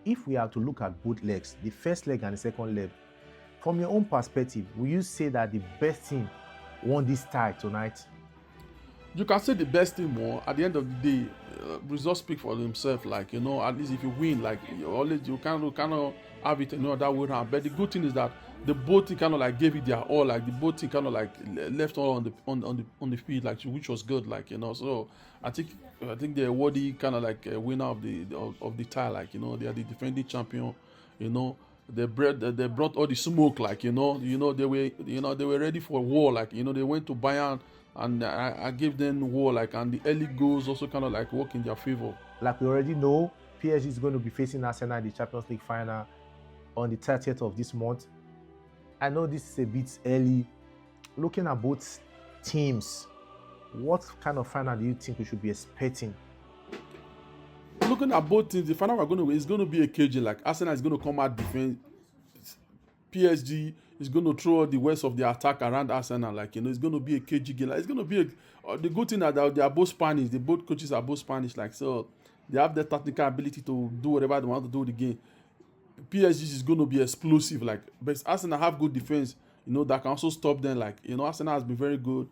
if we are to look at both legs, the first leg and the second leg, from your own perspective, will you say that the best team won this tie tonight? You can say the best thing more. At the end of the day, results speak for themselves. Like, at least if you win, like you kind of have it that way around. But the good thing is that the both team kind of like gave it their all. Like the both team kind of like left all on the field, like which was good. Like, so I think they're worthy kind of like a winner of the tie. Like, they are the defending champion. You know, they brought all the smoke. Like, they were ready for war. Like, they went to Bayern, and I gave them war. Like, and the early goals also kind of like work in their favor. Like we already know, PSG is going to be facing Arsenal in the Champions League final on the 30th of this month. I know this is a bit early. Looking at both teams, what kind of final do you think we should be expecting? Looking at both teams, the final is going to be a KG. Like, Arsenal is going to come out defense. PSG is going to throw the worst of the attack around Arsenal. Like, it's going to be a KG game. Like, it's going to be the good thing that they are both Spanish. The both coaches are both Spanish. Like, so they have the technical ability to do whatever they want to do with the game. PSG is going to be explosive. Like, but Arsenal have good defense. That can also stop them. Like, Arsenal has been very good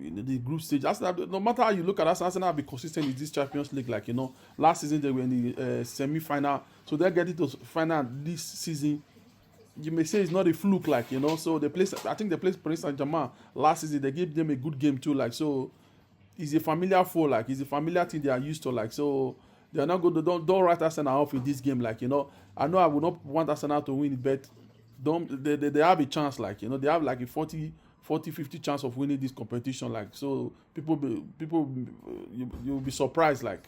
in the group stage. Arsenal, no matter how you look at Arsenal have been consistent in this Champions League. Like, last season they were in the semi-final, so they're getting to final this season. You may say it's not a fluke, like, so I think they played Paris Saint-Germain last season. They gave them a good game too, like, so it's a familiar foe. Like, it's a familiar thing they are used to. Like, so they're not going to don't write Arsenal off in this game. Like, I know I would not want Arsenal to win, but don't they have a chance. Like, they have like a 40-50 chance of winning this competition. Like, so you'll be surprised. Like,